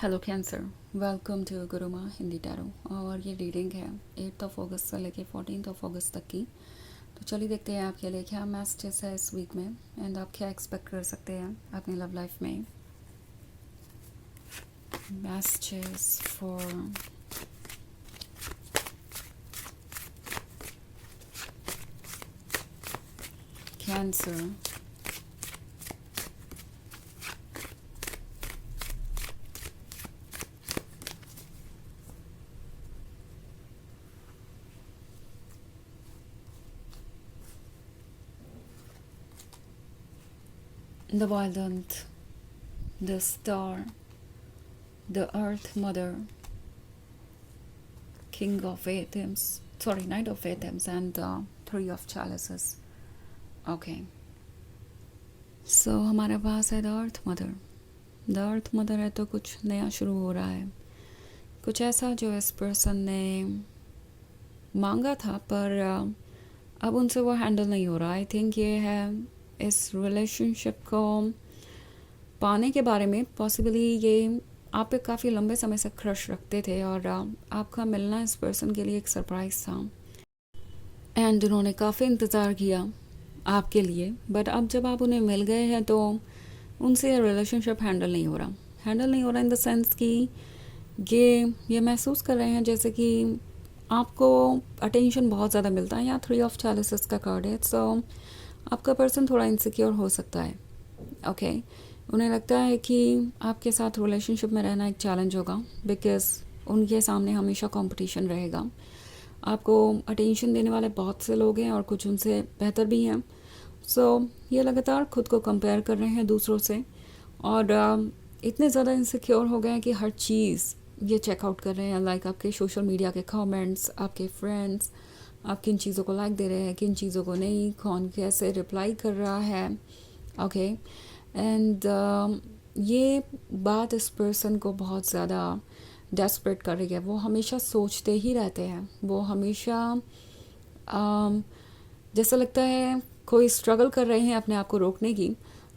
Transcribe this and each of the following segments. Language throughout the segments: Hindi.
Hello cancer, welcome to Guruma Hindi tarot. और ये रीडिंग है 8 अगस्त से लेके 14 अगस्त तक की। तो चलिए देखते हैं आपके लिए क्या मैसेजेस है इस वीक में एंड आप क्या एक्सपेक्ट कर सकते हैं अपनी लव लाइफ में। Messages for cancer. The Violent, the Star, the Earth Mother, King of Athens, Knight of Athens, and the Three of Chalices. Okay. So हमारे पास है the earth mother. The earth mother है तो कुछ नया शुरू हो रहा है, कुछ ऐसा जो इस पर्सन ने मांगा था पर अब उनसे वो हैंडल नहीं हो रहा। आई थिंक ये है इस रिलेशनशिप को पाने के बारे में। पॉसिबली ये आप पे काफ़ी लंबे समय से क्रश रखते थे और आपका मिलना इस पर्सन के लिए एक सरप्राइज़ था एंड उन्होंने काफ़ी इंतज़ार किया आपके लिए। बट अब जब आप उन्हें मिल गए हैं तो उनसे ये रिलेशनशिप हैंडल नहीं हो रहा इन द सेंस कि ये महसूस कर रहे हैं जैसे कि आपको अटेंशन बहुत ज़्यादा मिलता है। या थ्री ऑफ चैलिसेस का कार्ड है। सो आपका पर्सन थोड़ा इनसिक्योर हो सकता है। ओके उन्हें लगता है कि आपके साथ रिलेशनशिप में रहना एक चैलेंज होगा बिकॉज उनके सामने हमेशा कंपटीशन रहेगा। आपको अटेंशन देने वाले बहुत से लोग हैं और कुछ उनसे बेहतर भी हैं। सो ये लगातार खुद को कंपेयर कर रहे हैं दूसरों से और इतने ज़्यादा इनसिक्योर हो गए हैं कि हर चीज़ ये चेकआउट कर रहे हैं। लाइक आपके सोशल मीडिया के कमेंट्स, आपके फ्रेंड्स आप किन चीज़ों को लाइक दे रहे हैं, किन चीज़ों को नहीं, कौन कैसे रिप्लाई कर रहा है। ओके एंड ये बात इस पर्सन को बहुत ज़्यादा डेस्परेट कर रही है। वो हमेशा सोचते ही रहते हैं, वो हमेशा जैसा लगता है कोई स्ट्रगल कर रहे हैं अपने आप को रोकने की,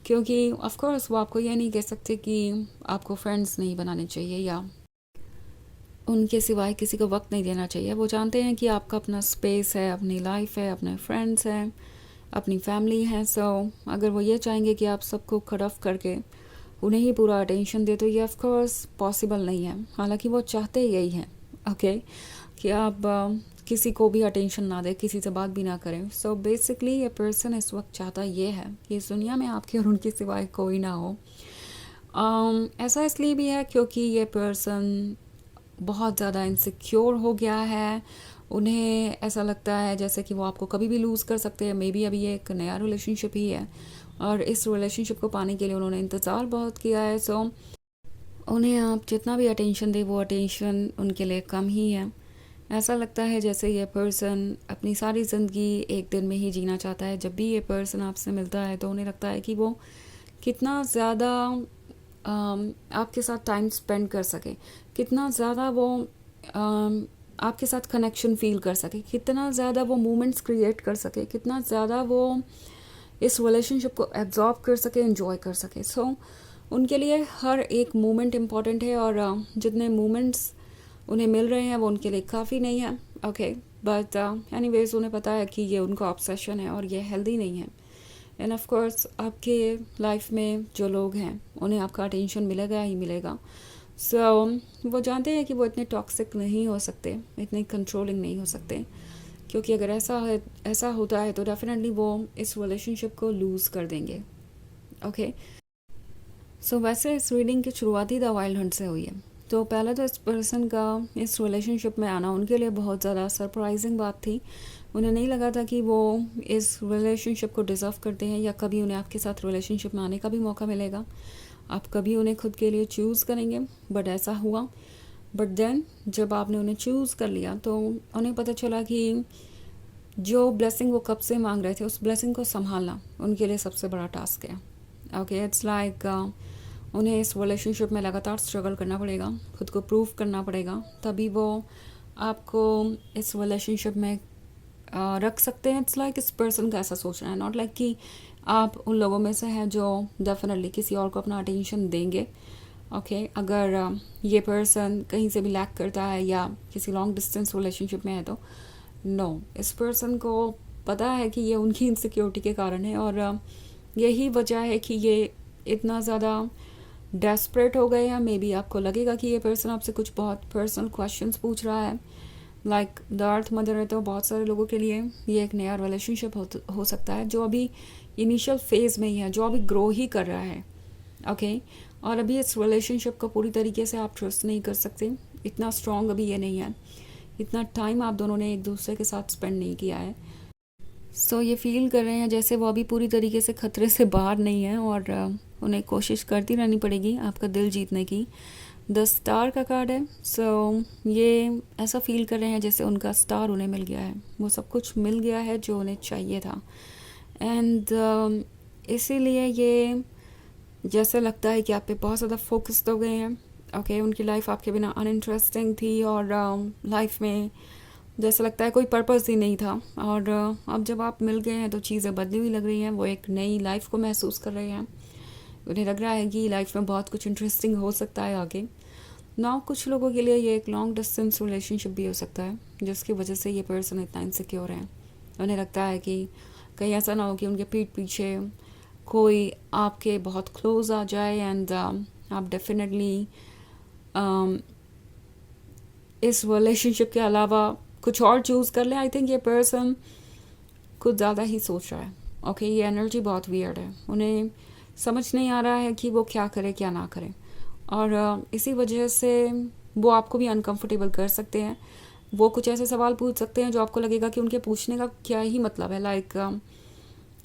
क्योंकि ऑफ कोर्स वो आपको ये नहीं कह सकते कि आपको फ्रेंड्स नहीं बनाने चाहिए या उनके सिवाय किसी को वक्त नहीं देना चाहिए। वो जानते हैं कि आपका अपना स्पेस है, अपनी लाइफ है, अपने फ्रेंड्स हैं, अपनी फैमिली है। सो अगर वो ये चाहेंगे कि आप सबको कट ऑफ करके उन्हें ही पूरा अटेंशन दे तो ये ऑफ कोर्स पॉसिबल नहीं है। हालांकि वो चाहते यही हैं ओके कि आप किसी को भी अटेंशन ना दें, किसी से बात भी ना करें। सो बेसिकली ये पर्सन इस वक्त चाहता ये है कि इस दुनिया में आपके और उनके सिवाय कोई ना हो। ऐसा इसलिए भी है क्योंकि ये पर्सन बहुत ज़्यादा इनसिक्योर हो गया है। उन्हें ऐसा लगता है जैसे कि वो आपको कभी भी लूज़ कर सकते हैं। मे बी अभी ये एक नया रिलेशनशिप ही है और इस रिलेशनशिप को पाने के लिए उन्होंने इंतज़ार बहुत किया है। सो उन्हें आप जितना भी अटेंशन दें वो अटेंशन उनके लिए कम ही है। ऐसा लगता है जैसे ये पर्सन अपनी सारी ज़िंदगी एक दिन में ही जीना चाहता है। जब भी ये पर्सन आपसे मिलता है तो उन्हें लगता है कि वो कितना ज़्यादा आपके साथ टाइम स्पेंड कर सके, कितना ज़्यादा वो आपके साथ कनेक्शन फील कर सके, कितना ज़्यादा वो मोमेंट्स क्रिएट कर सके, कितना ज़्यादा वो इस रिलेशनशिप को एब्जॉर्ब कर सके, एंजॉय कर सके। सो उनके लिए हर एक मोमेंट इम्पॉर्टेंट है और जितने मोमेंट्स उन्हें मिल रहे हैं वो उनके लिए काफ़ी नहीं है। ओके बट एनीवेज उन्हें पता है कि ये उनका ऑब्सेशन है और ये हेल्दी नहीं है। एंड ऑफ कोर्स आपके लाइफ में जो लोग हैं उन्हें आपका अटेंशन मिलेगा ही मिलेगा। सो वो जानते हैं कि वो इतने टॉक्सिक नहीं हो सकते, इतने कंट्रोलिंग नहीं हो सकते, क्योंकि अगर ऐसा होता है तो डेफिनेटली वो इस रिलेशनशिप को लूज़ कर देंगे। ओके सो वैसे इस रीडिंग की शुरुआत ही द वाइल्ड हंट से हुई है। तो पहले तो इस पर्सन का इस रिलेशनशिप में आना उनके लिए बहुत ज़्यादा सरप्राइजिंग बात थी। उन्हें नहीं लगा था कि वो इस रिलेशनशिप को डिज़र्व करते हैं या कभी उन्हें आपके साथ रिलेशनशिप में आने का भी मौका मिलेगा, आप कभी उन्हें खुद के लिए चूज़ करेंगे। बट ऐसा हुआ। बट देन जब आपने उन्हें चूज़ कर लिया तो उन्हें पता चला कि जो ब्लेसिंग वो कब से मांग रहे थे उस ब्लेसिंग को संभालना उनके लिए सबसे बड़ा टास्क है। ओके इट्स लाइक उन्हें इस रिलेशनशिप में लगातार स्ट्रगल करना पड़ेगा, खुद को प्रूव करना पड़ेगा, तभी वो आपको इस रिलेशनशिप में रख सकते हैं। इट्स लाइक इस पर्सन का ऐसा सोचना है, नॉट लाइक कि आप उन लोगों में से हैं जो डेफिनेटली किसी और को अपना अटेंशन देंगे। ओके अगर ये पर्सन कहीं से भी लैक करता है या किसी लॉन्ग डिस्टेंस रिलेशनशिप में है तो नो, इस पर्सन को पता है कि ये उनकी इनसिक्योरिटी के कारण है और यही वजह है कि ये इतना ज़्यादा डेस्परेट हो गए हैं। मे बी आपको लगेगा कि ये पर्सन आपसे कुछ बहुत पर्सनल क्वेश्चंस पूछ रहा है, लाइक द अर्थ मदर है, तो बहुत सारे लोगों के लिए ये एक नया रिलेशनशिप हो सकता है जो अभी इनिशियल फेज़ में ही है, जो अभी ग्रो ही कर रहा है। ओके और अभी इस रिलेशनशिप को पूरी तरीके से आप ट्रस्ट नहीं कर सकते, इतना स्ट्रॉन्ग अभी ये नहीं है, इतना टाइम आप दोनों ने एक दूसरे के साथ स्पेंड नहीं किया है। सो ये फील कर रहे हैं जैसे वो अभी पूरी तरीके से खतरे से बाहर नहीं है और उन्हें कोशिश करती रहनी पड़ेगी आपका दिल जीतने की। द स्टार का कार्ड है। सो ये ऐसा फील कर रहे हैं जैसे उनका स्टार उन्हें मिल गया है, वो सब कुछ मिल गया है जो उन्हें चाहिए था। एंड इसीलिए ये जैसे लगता है कि आप पे बहुत ज़्यादा फोकस्ड हो गए हैं। ओके उनकी लाइफ आपके बिना अनइंटरेस्टिंग थी और लाइफ में जैसे लगता है कोई पर्पस ही नहीं था और अब जब आप मिल गए हैं तो चीज़ें बदली हुई लग रही हैं। वो एक नई लाइफ को महसूस कर रहे हैं, उन्हें लग रहा है कि लाइफ में बहुत कुछ इंटरेस्टिंग हो सकता है आगे ना। कुछ लोगों के लिए ये एक लॉन्ग डिस्टेंस रिलेशनशिप भी हो सकता है जिसकी वजह से ये पर्सन इतना इनसिक्योर है। उन्हें लगता है कि कहीं ऐसा ना हो कि उनके पीठ पीछे कोई आपके बहुत क्लोज आ जाए एंड आप डेफिनेटली इस रिलेशनशिप के अलावा कुछ और चूज़ कर लें। आई थिंक ये पर्सन कुछ ज़्यादा ही सोच रहा है। ओके ये एनर्जी बहुत वियर्ड है, उन्हें समझ नहीं आ रहा है कि वो क्या करे क्या ना करे और इसी वजह से वो आपको भी अनकंफर्टेबल कर सकते हैं। वो कुछ ऐसे सवाल पूछ सकते हैं जो आपको लगेगा कि उनके पूछने का क्या ही मतलब है। लाइक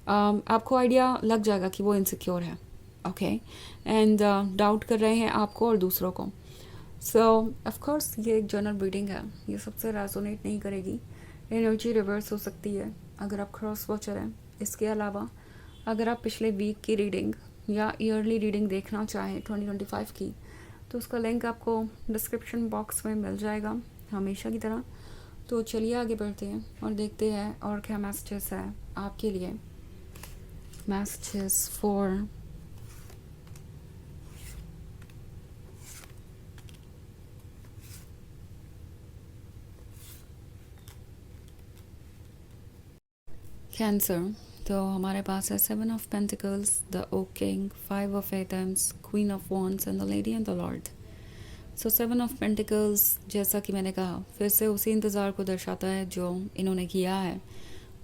आपको आइडिया लग जाएगा कि वो इनसिक्योर है। ओके एंड डाउट कर रहे हैं आपको और दूसरों को। सो ऑफ कोर्स ये एक जनरल रीडिंग है, ये सबसे रेजोनेट नहीं करेगी, एनर्जी रिवर्स हो सकती है अगर आप क्रॉस वॉचर हैं। इसके अलावा अगर आप पिछले वीक की रीडिंग या ईयरली रीडिंग देखना चाहें 2025 की तो उसका लिंक आपको डिस्क्रिप्शन बॉक्स में मिल जाएगा हमेशा की तरह। तो चलिए आगे बढ़ते हैं और देखते हैं और क्या मैसेजेस है आपके लिए। Messages for cancer. तो हमारे पास है 7 of pentacles, the oak king, 5 of atoms, queen of wands and the lady and the Lord. So 7 of pentacles जैसा कि मैंने कहा फिर से उसी इंतज़ार को दर्शाता है जो इन्होंने किया है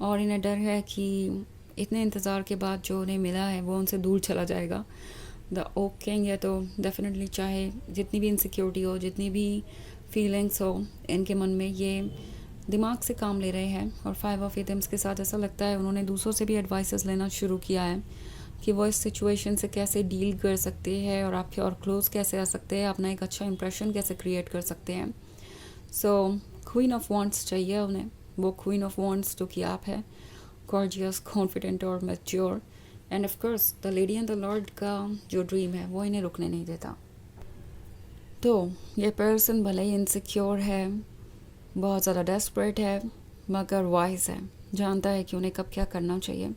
और इन्हें डर है कि इतने इंतज़ार के बाद जो उन्हें मिला है वो उनसे दूर चला जाएगा। द ओक किंग है तो डेफिनेटली चाहे जितनी भी इनसिक्योरिटी हो, जितनी भी फीलिंग्स हो इनके मन में, ये दिमाग से काम ले रहे हैं। और 5 ऑफ एटम्स के साथ ऐसा लगता है उन्होंने दूसरों से भी एडवाइसेस लेना शुरू किया है कि वो इस सिचुएशन से कैसे डील कर सकते हैं और आपके और क्लोज कैसे आ सकते हैं, अपना एक अच्छा इंप्रेशन कैसे क्रिएट कर सकते हैं। सो क्वीन ऑफ वॉन्ड्स चाहिए उन्हें, वो क्वीन ऑफ वॉन्ड्स जो कि आप है, गॉर्जियस, कॉन्फिडेंट और mature. End of course the lady and the Lord का जो ड्रीम है वो इन्हें रुकने नहीं देता। तो ये पर्सन भले ही इनसिक्योर है, बहुत ज़्यादा डेस्परेट है, मगर वाइज है, जानता है कि उन्हें कब क्या करना चाहिए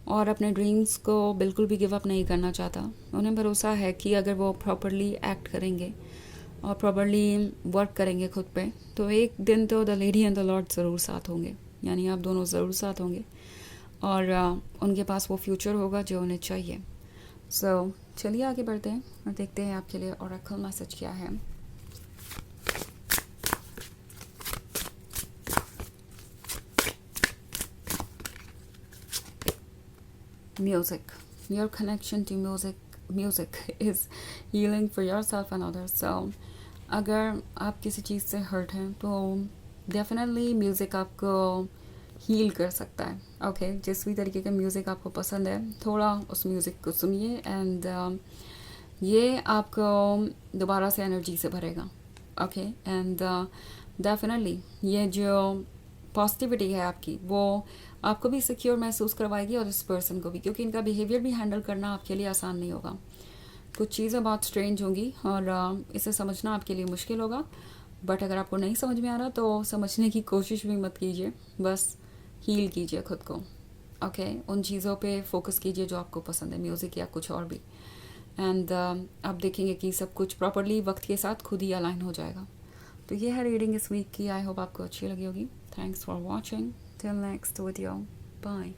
और अपने ड्रीम्स को बिल्कुल भी गिव अप नहीं करना चाहता। उन्हें भरोसा है कि अगर वो प्रॉपरली एक्ट करेंगे और प्रॉपरली वर्क करेंगे खुद पे तो एक दिन तो the lady and the Lord ज़रूर साथ होंगे, यानी आप दोनों ज़रूर साथ होंगे और उनके पास वो फ्यूचर होगा जो उन्हें चाहिए। सो चलिए आगे बढ़ते हैं और देखते हैं आपके लिए ओरेकल मैसेज क्या है। Music. Your connection to music is healing for yourself and others. So अगर आप किसी चीज़ से हर्ट हैं तो डेफिनेटली म्यूज़िक आपको हील कर सकता है। ओके जिस भी तरीके का म्यूज़िक आपको पसंद है थोड़ा उस म्यूज़िक को सुनिए एंड ये आपको दोबारा से एनर्जी से भरेगा। ओके एंड डेफिनेटली ये जो पॉजिटिविटी है आपकी वो आपको भी सिक्योर महसूस करवाएगी और इस पर्सन को भी, क्योंकि इनका बिहेवियर भी हैंडल करना आपके लिए आसान नहीं होगा। कुछ चीज़ें बहुत स्ट्रेंज होंगी और इसे समझना आपके लिए मुश्किल होगा। बट अगर आपको नहीं समझ में आ रहा तो समझने की कोशिश भी मत कीजिए, बस हील कीजिए खुद को। ओके उन चीज़ों पे फोकस कीजिए जो आपको पसंद है, म्यूज़िक या कुछ और भी। एंड आप देखेंगे कि सब कुछ प्रॉपरली वक्त के साथ खुद ही अलाइन हो जाएगा। तो ये है रीडिंग इस वीक की। आई होप आपको अच्छी लगी होगी। Thanks for watching. Till next video. Bye.